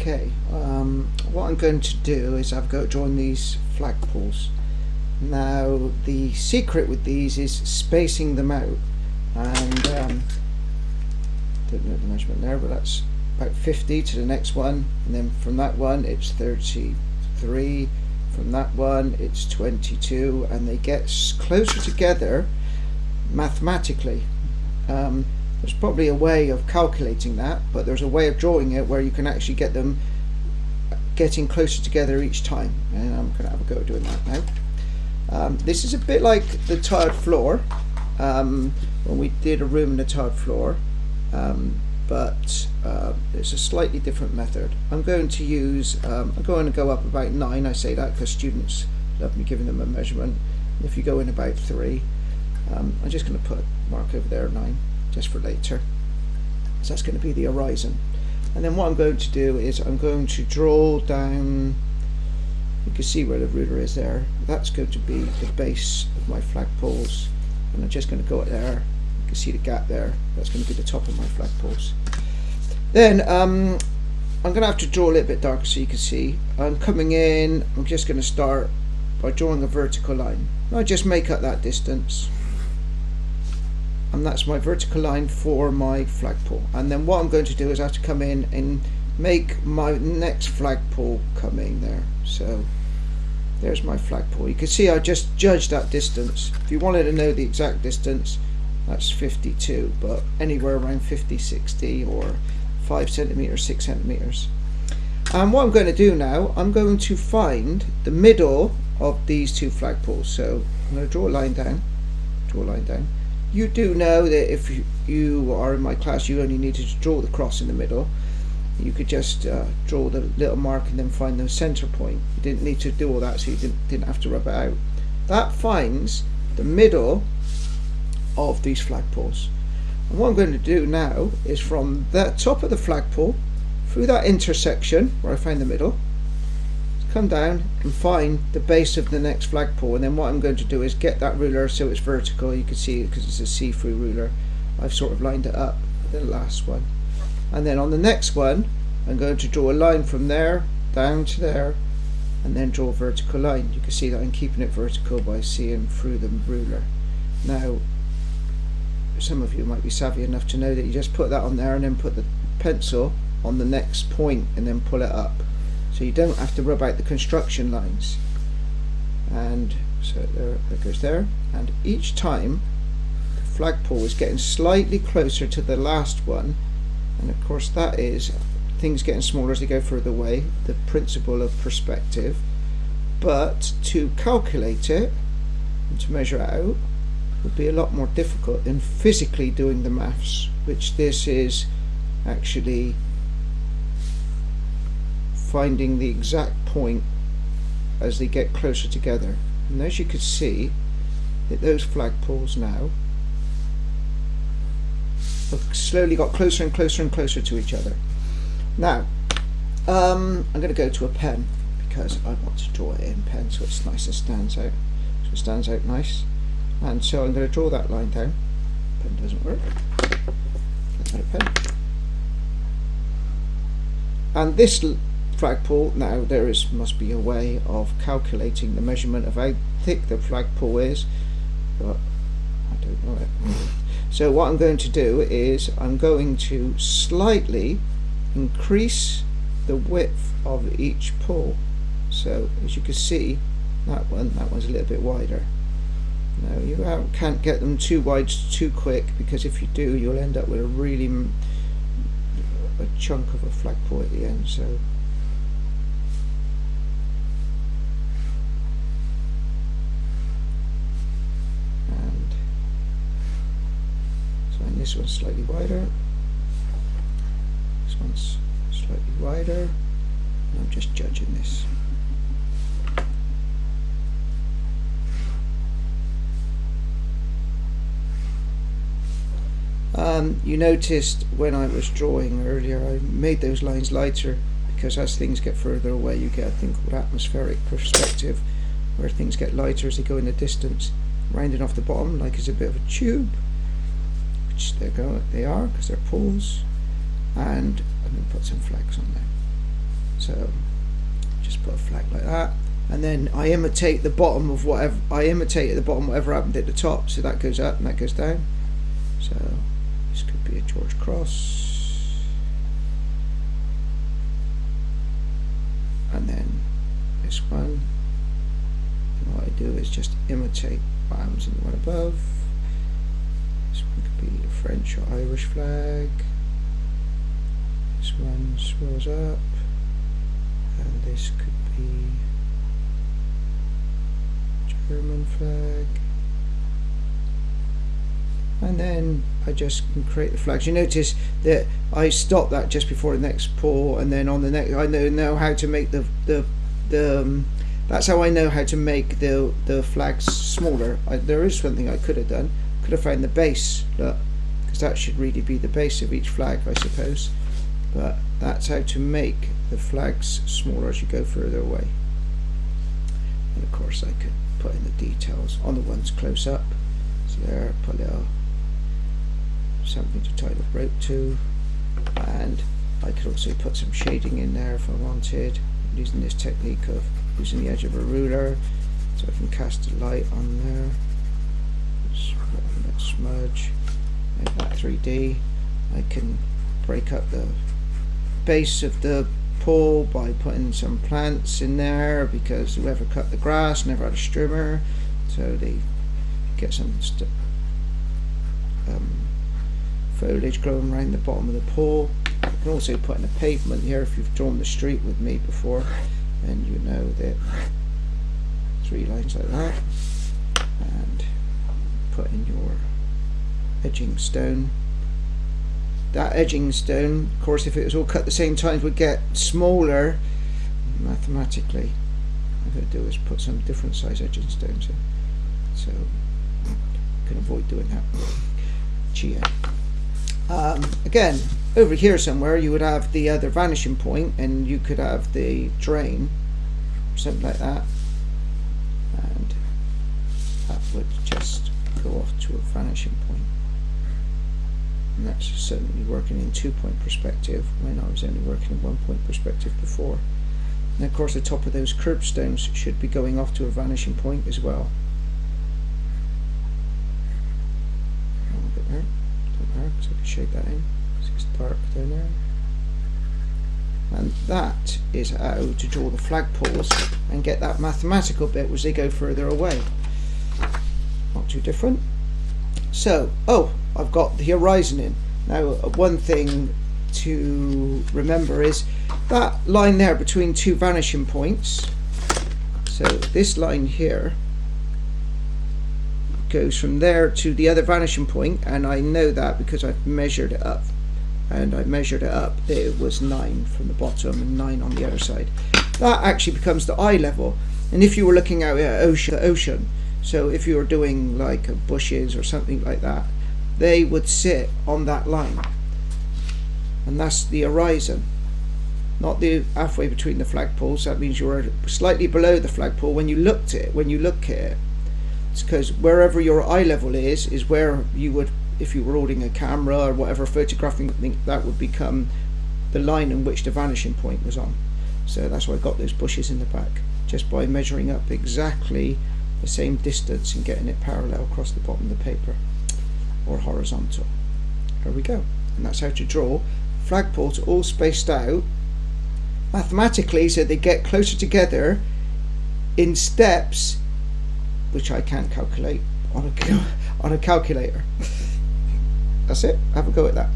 Okay, what I'm going to do is I've got to join these flagpoles. Now the secret with these is spacing them out, and don't know the measurement there, but that's about 50 to the next one, and then from that one it's 33, from that one it's 22, and they get closer together mathematically. There's probably a way of calculating that, but there's a way of drawing it where you can actually get them getting closer together each time, and I'm going to have a go at doing that now. This is a bit like the tiled floor, when we did a room in a tiled floor, but it's a slightly different method. I'm going to use, I'm going to go up about 9, I say that because students love me giving them a measurement. If you go in about 3, I'm just going to put a mark over there, 9, just for later. So that's going to be the horizon. And then what I'm going to do is I'm going to draw down, you can see where the ruler is there, that's going to be the base of my flagpoles, and I'm just going to go up there, you can see the gap there, that's going to be the top of my flagpoles. Then I'm going to have to draw a little bit darker so you can see. I'm coming in, I'm just going to start by drawing a vertical line. I just make up that distance, and that's my vertical line for my flagpole. And then what I'm going to do is I have to come in and make my next flagpole come in there. So there's my flagpole. You can see I just judged that distance. If you wanted to know the exact distance, that's 52, but anywhere around 50, 60, or 5 centimeters, 6 centimeters. And what I'm going to do now, I'm going to find the middle of these two flagpoles. So I'm going to draw a line down, draw a line down. You do know that if you are in my class, you only need to draw the cross in the middle. You could just draw the little mark and then find the center point. You didn't need to do all that, so you didn't have to rub it out. That finds the middle of these flagpoles. And what I'm going to do now is from the top of the flagpole, through that intersection where I find the middle, come down and find the base of the next flagpole. And then what I'm going to do is get that ruler so it's vertical. You can see it because it's a see-through ruler. I've sort of lined it up for the last one. And then on the next one, I'm going to draw a line from there down to there, and then draw a vertical line. You can see that I'm keeping it vertical by seeing through the ruler. Now, some of you might be savvy enough to know that you just put that on there and then put the pencil on the next point and then pull it up. So you don't have to rub out the construction lines. And so there it goes there. And each time the flagpole is getting slightly closer to the last one, and of course that is things getting smaller as they go further away, the principle of perspective. But to calculate it and to measure it out would be a lot more difficult than physically doing the maths, which this is actually finding the exact point as they get closer together. And as you can see, that those flagpoles now have slowly got closer and closer and closer to each other. Now I'm going to go to a pen because I want to draw it in pen so it's nice and stands out. So it stands out nice. And so I'm going to draw that line down. Pen doesn't work. Get out pen. And this flagpole, now there must be a way of calculating the measurement of how thick the flagpole is, but I don't know it. So what I'm going to do is I'm going to slightly increase the width of each pole. So as you can see, that one's a little bit wider. Now you can't get them too wide too quick, because if you do you'll end up with a chunk of a flagpole at the end. So this one's slightly wider, this one's slightly wider, and I'm just judging this. You noticed when I was drawing earlier I made those lines lighter, because as things get further away you get a thing called atmospheric perspective, where things get lighter as they go in the distance, rounding off the bottom like it's a bit of a tube, which they are because they're poles. And I'm going to put some flags on there. So just put a flag like that, and then I imitate the bottom of whatever whatever happened at the top. So that goes up and that goes down. So this could be a George Cross, and then this one. And what I do is just imitate what happens in the one above. This one could be a French or Irish flag. This one swirls up, and this could be German flag. And then I just can create the flags. You notice that I stop that just before the next pull, and then on the next I know how to make the that's how I know how to make the flags smaller. There is something I could have done. Could have found the base, look, because that should really be the base of each flag, I suppose. But that's how to make the flags smaller as you go further away. And of course I could put in the details on the ones close up. So there, put a little something to tie the rope to, and I could also put some shading in there if I wanted, using this technique of using the edge of a ruler, so I can cast a light on there. Just put a little smudge, make that 3D. I can break up the base of the pole by putting some plants in there, because whoever cut the grass never had a strimmer, so they get some foliage growing around the bottom of the pole. I can also put in a pavement here. If you've drawn the street with me before, then you know that 3 lines like that, and put in your edging stone. That edging stone, of course, if it was all cut at the same time, would get smaller mathematically. What I'm going to do is put some different size edging stones in, so you can avoid doing that. Cheating. Again, over here somewhere you would have the other vanishing point, and you could have the drain, something like that, and that would just go off to a vanishing point. And that's certainly working in 2-point perspective when I was only working in 1-point perspective before. And of course the top of those curbstones should be going off to a vanishing point as well. A little bit there, don't matter, because I can shade that in because it's dark down there. And that is how to draw the flagpoles and get that mathematical bit as they go further away. Not too different. So, I've got the horizon in. Now, one thing to remember is that line there between 2 vanishing points. So this line here goes from there to the other vanishing point, and I know that because I've measured it up. And I measured it up that it was 9 from the bottom and 9 on the other side. That actually becomes the eye level. And if you were looking out at the ocean, so if you were doing like bushes or something like that, they would sit on that line, and that's the horizon, not the halfway between the flagpoles. That means you're slightly below the flagpole when you look at it. It's because wherever your eye level is where you would, if you were holding a camera or whatever, photographing, that would become the line in which the vanishing point was on. So that's why I got those bushes in the back, just by measuring up exactly the same distance and getting it parallel across the bottom of the paper, or horizontal. There we go. And that's how to draw flagpoles all spaced out mathematically, so they get closer together in steps, which I can't calculate on a calculator. That's it. Have a go at that.